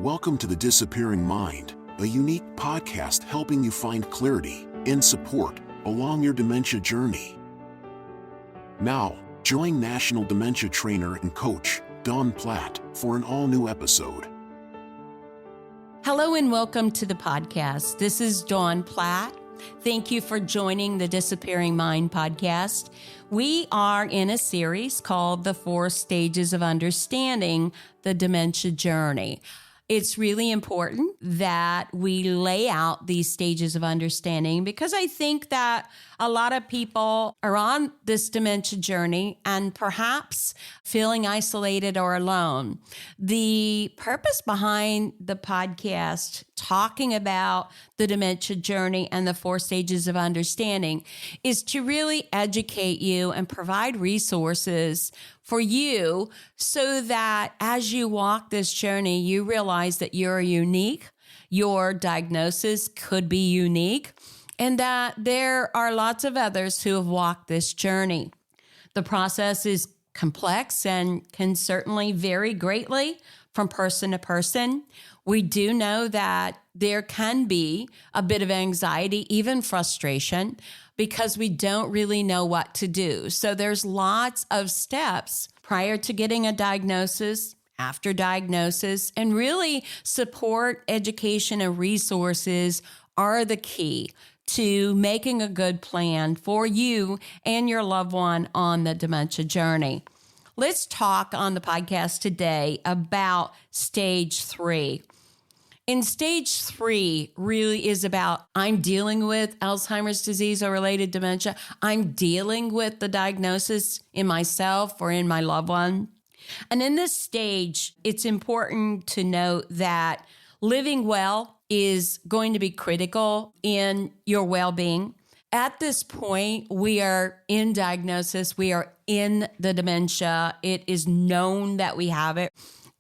Welcome to The Disappearing Mind, a unique podcast helping you find clarity and support along your dementia journey. Now, join National Dementia Trainer and Coach, Dawn Platt, for an all-new episode. Hello and welcome to the podcast. This is Dawn Platt. Thank you for joining the Disappearing Mind podcast. We are in a series called The 4 Stages of Understanding the Dementia Journey. It's really important that we lay out these stages of understanding because I think that a lot of people are on this dementia journey and perhaps feeling isolated or alone. The purpose behind the podcast talking about the dementia journey and the 4 stages of understanding is to really educate you and provide resources for you so that as you walk this journey, you realize that you're unique, your diagnosis could be unique, and that there are lots of others who have walked this journey. The process is complex and can certainly vary greatly from person to person. We do know that there can be a bit of anxiety, even frustration, because we don't really know what to do. So there's lots of steps prior to getting a diagnosis, after diagnosis, and really support, education, and resources are the key to making a good plan for you and your loved one on the dementia journey. Let's talk on the podcast today about stage 3. In stage 3 really is about I'm dealing with Alzheimer's disease or related dementia. I'm dealing with the diagnosis in myself or in my loved one. And in this stage, it's important to note that living well is going to be critical in your well-being. At this point, we are in diagnosis. We are in the dementia. It is known that we have it.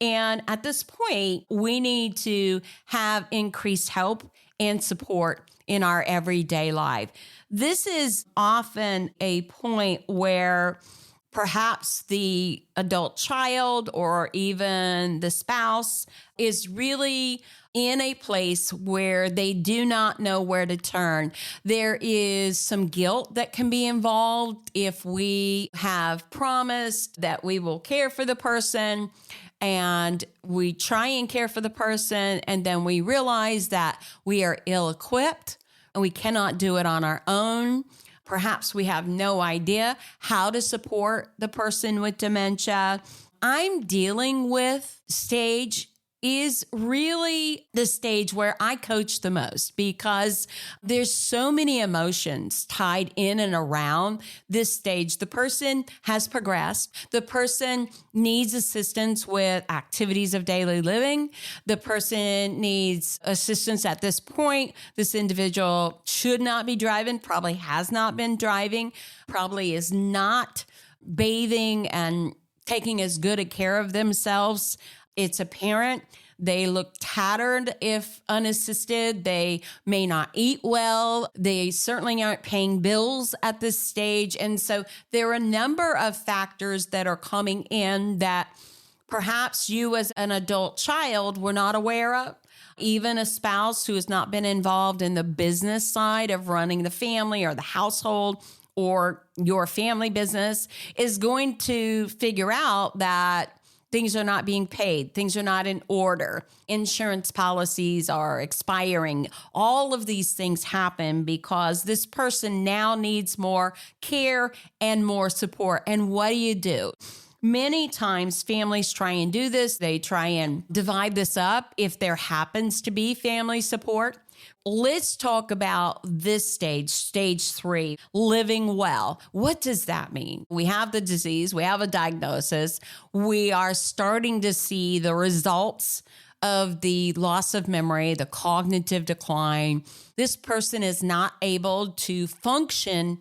And at this point, we need to have increased help and support in our everyday life. This is often a point where perhaps the adult child or even the spouse is really in a place where they do not know where to turn. There is some guilt that can be involved if we have promised that we will care for the person and we try and care for the person, and then we realize that we are ill-equipped and we cannot do it on our own. Perhaps we have no idea how to support the person with dementia. I'm dealing with stage is really the stage where I coach the most because there's so many emotions tied in and around this stage. The person has progressed. The person needs assistance with activities of daily living. The person needs assistance at this point. This individual should not be driving, probably has not been driving, probably is not bathing and taking as good a care of themselves. It's apparent. They look tattered if unassisted. They may not eat well. They certainly aren't paying bills at this stage. And so there are a number of factors that are coming in that perhaps you as an adult child were not aware of. Even a spouse who has not been involved in the business side of running the family or the household or your family business is going to figure out that things are not being paid. Things are not in order. Insurance policies are expiring. All of these things happen because this person now needs more care and more support. And what do? Many times families try and do this. They try and divide this up if there happens to be family support. Let's talk about this stage, stage 3, living well. What does that mean? We have the disease, we have a diagnosis, we are starting to see the results of the loss of memory, the cognitive decline. This person is not able to function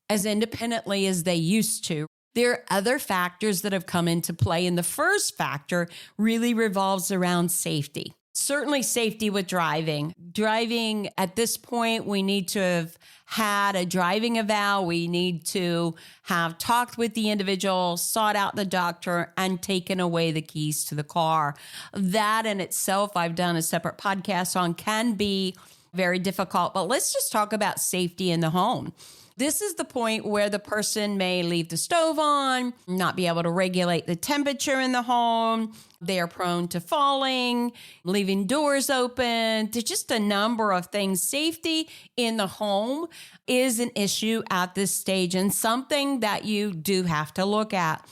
as independently as they used to. There are other factors that have come into play, and the first factor really revolves around safety. Certainly safety with driving. Driving at this point, we need to have had a driving eval. We need to have talked with the individual, sought out the doctor, and taken away the keys to the car. That in itself, I've done a separate podcast on, can be very difficult. But let's just talk about safety in the home. This is the point where the person may leave the stove on, not be able to regulate the temperature in the home. They are prone to falling, leaving doors open. There's just a number of things. Safety in the home is an issue at this stage and something that you do have to look at.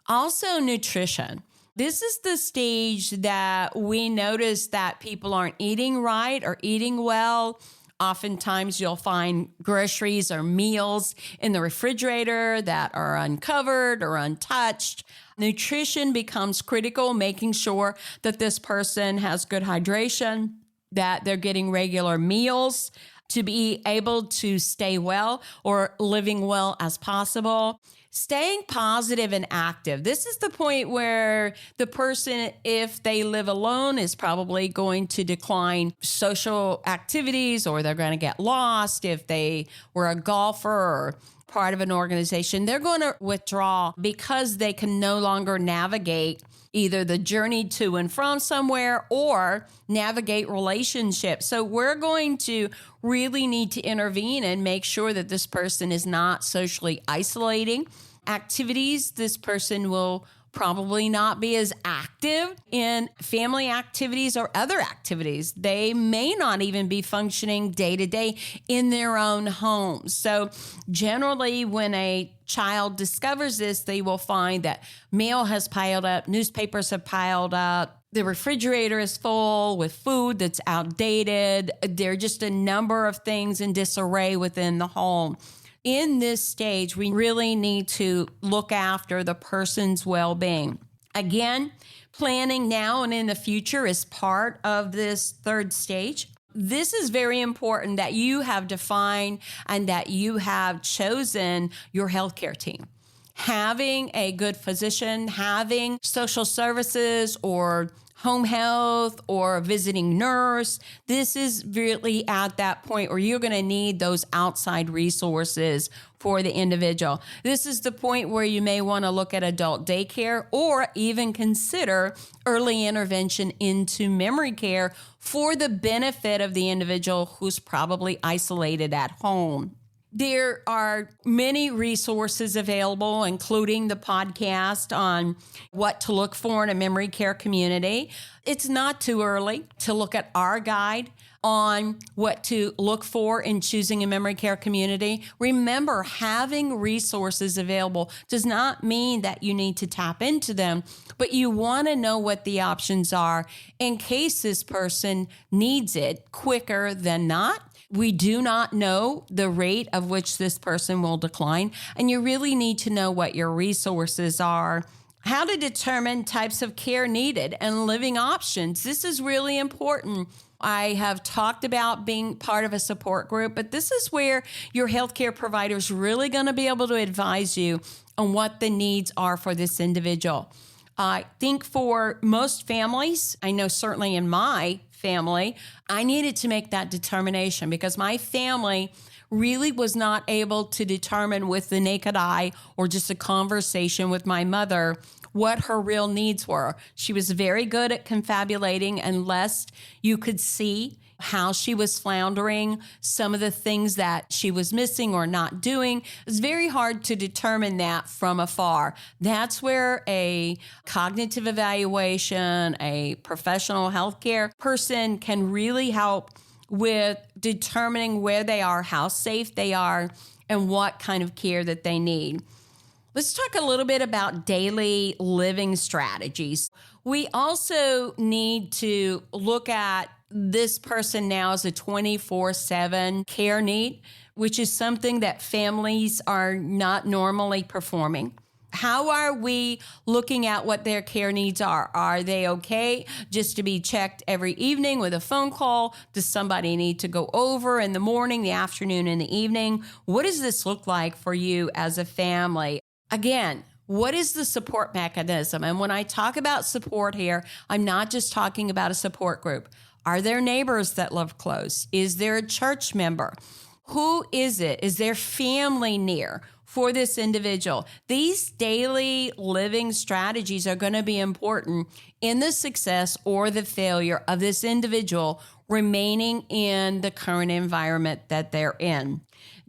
Also, nutrition. This is the stage that we notice that people aren't eating right or eating well. Oftentimes you'll find groceries or meals in the refrigerator that are uncovered or untouched. Nutrition becomes critical, making sure that this person has good hydration, that they're getting regular meals to be able to stay well or living well as possible. Staying positive and active. This is the point where the person, if they live alone, is probably going to decline social activities, or they're going to get lost. If they were a golfer or part of an organization, they're going to withdraw because they can no longer navigate either the journey to and from somewhere or navigate relationships. So we're going to really need to intervene and make sure that this person is not socially isolating. Activities, this person will probably not be as active in family activities or other activities. They may not even be functioning day to day in their own homes. So generally, when a child discovers this, they will find that mail has piled up, newspapers have piled up, the refrigerator is full with food that's outdated. There are just a number of things in disarray within the home. In this stage, we really need to look after the person's well-being. Again, planning now and in the future is part of this third stage. This is very important that you have defined and that you have chosen your healthcare team. Having a good physician, having social services or home health or a visiting nurse, this is really at that point where you're going to need those outside resources for the individual. This is the point where you may want to look at adult daycare or even consider early intervention into memory care for the benefit of the individual who's probably isolated at home. There are many resources available, including the podcast on what to look for in a memory care community. It's not too early to look at our guide on what to look for in choosing a memory care community. Remember, having resources available does not mean that you need to tap into them, but you want to know what the options are in case this person needs it quicker than not. We do not know the rate of which this person will decline, and you really need to know what your resources are. How to determine types of care needed and living options. This is really important. I have talked about being part of a support group, but this is where your healthcare provider is really going to be able to advise you on what the needs are for this individual. I think for most families, I know certainly in my family, I needed to make that determination because my family really was not able to determine with the naked eye or just a conversation with my mother what her real needs were. She was very good at confabulating unless you could see how she was floundering, some of the things that she was missing or not doing. It's very hard to determine that from afar. That's where a cognitive evaluation, a professional healthcare person can really help with determining where they are, how safe they are, and what kind of care that they need. Let's talk a little bit about daily living strategies. We also need to look at this person now as a 24/7 care need, which is something that families are not normally performing. How are we looking at what their care needs are? Are they okay just to be checked every evening with a phone call? Does somebody need to go over in the morning, the afternoon, and the evening? What does this look like for you as a family? Again, what is the support mechanism? And when I talk about support here, I'm not just talking about a support group. Are there neighbors that live close? Is there a church member? Who is it? Is there family near for this individual? These daily living strategies are going to be important in the success or the failure of this individual remaining in the current environment that they're in.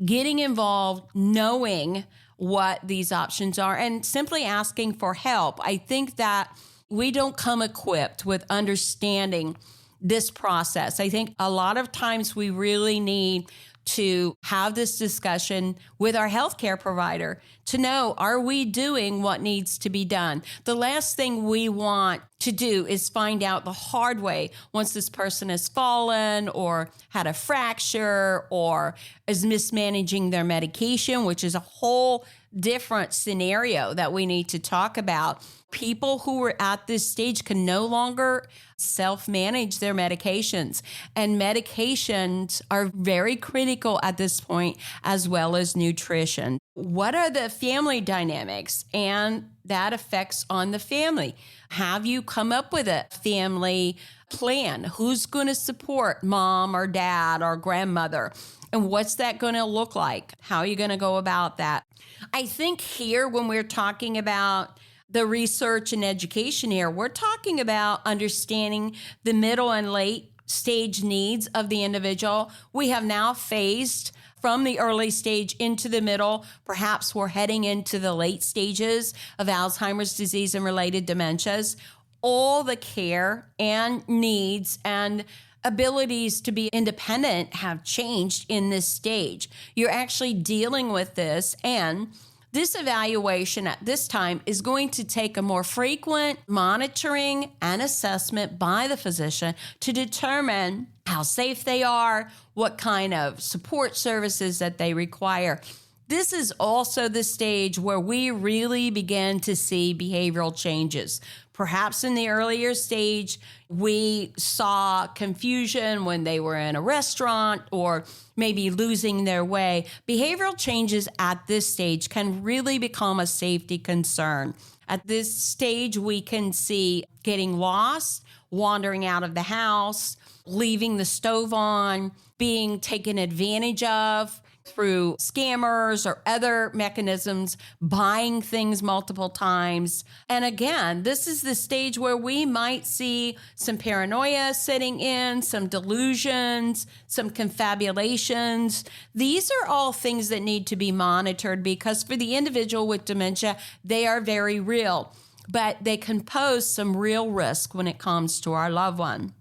Getting involved, knowing what these options are, and simply asking for help. I think that we don't come equipped with understanding this process. I think a lot of times we really need to have this discussion with our healthcare provider to know, are we doing what needs to be done? The last thing we want to do is find out the hard way once this person has fallen or had a fracture or is mismanaging their medication, which is a whole different scenario that we need to talk about. People who are at this stage can no longer self-manage their medications, and medications are very critical at this point, as well as nutrition. What are the family dynamics? And that affects on the family. Have you come up with a family plan? Who's going to support mom or dad or grandmother? And what's that going to look like? How are you going to go about that? I think here, when we're talking about the research and education here, we're talking about understanding the middle and late stage needs of the individual. We have now phased from the early stage into the middle. Perhaps we're heading into the late stages of Alzheimer's disease and related dementias. All the care and needs and abilities to be independent have changed in this stage. You're actually dealing with this, and this evaluation at this time is going to take a more frequent monitoring and assessment by the physician to determine how safe they are, what kind of support services that they require. This is also the stage where we really begin to see behavioral changes. Perhaps in the earlier stage, we saw confusion when they were in a restaurant or maybe losing their way. Behavioral changes at this stage can really become a safety concern. At this stage, we can see getting lost, wandering out of the house, leaving the stove on, being taken advantage of through scammers or other mechanisms, buying things multiple times. And again, this is the stage where we might see some paranoia setting in, some delusions, some confabulations. These are all things that need to be monitored because for the individual with dementia, they are very real, but they can pose some real risk when it comes to our loved one.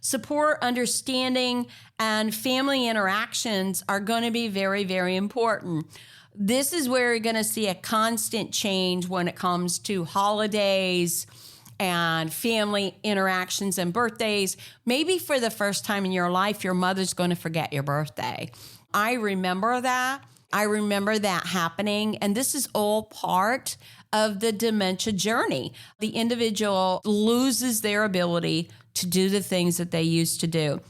Support, understanding, and family interactions are going to be very, very important. This is where you're going to see a constant change when it comes to holidays and family interactions and birthdays. Maybe for the first time in your life, your mother's going to forget your birthday. I remember that. I remember that happening. And this is all part of the dementia journey. The individual loses their ability to do the things that they used to do.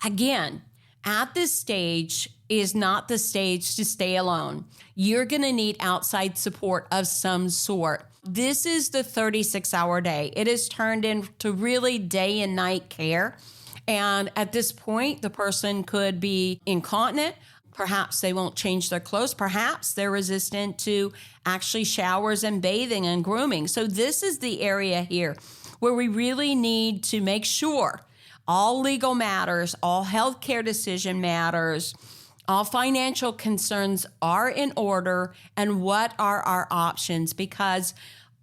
Again, at this stage is not the stage to stay alone. You're going to need outside support of some sort. This is the 36-hour day. It is turned into really day and night care. And at this point, the person could be incontinent. Perhaps they won't change their clothes. Perhaps they're resistant to actually showers and bathing and grooming. So this is the area here where we really need to make sure all legal matters, all healthcare decision matters, all financial concerns are in order, and what are our options, because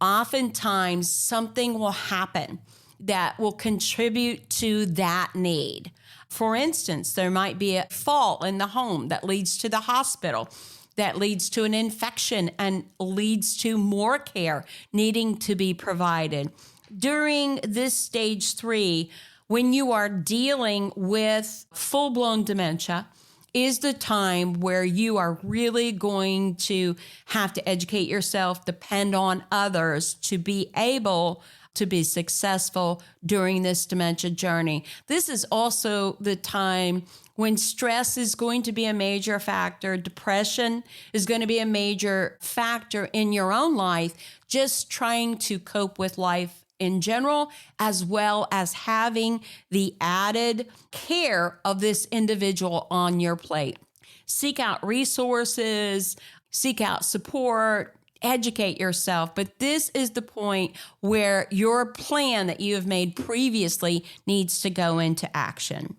oftentimes something will happen that will contribute to that need. For instance, there might be a fall in the home that leads to the hospital, that leads to an infection and leads to more care needing to be provided. During this stage 3, when you are dealing with full-blown dementia is the time where you are really going to have to educate yourself, depend on others to be able to be successful during this dementia journey. This is also the time when stress is going to be a major factor. Depression is going to be a major factor in your own life, just trying to cope with life in general, as well as having the added care of this individual on your plate. Seek out resources, seek out support, educate yourself. But this is the point where your plan that you have made previously needs to go into action.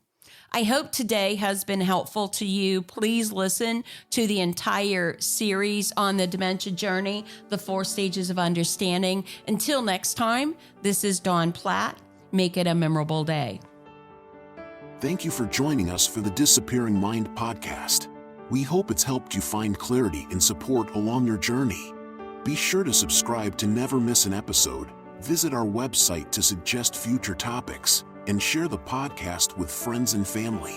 I hope today has been helpful to you. Please listen to the entire series on the dementia journey, the 4 stages of understanding. Until next time, this is Dawn Platt. Make it a memorable day. Thank you for joining us for the Disappearing Mind podcast. We hope it's helped you find clarity and support along your journey. Be sure to subscribe to never miss an episode. Visit our website to suggest future topics and share the podcast with friends and family.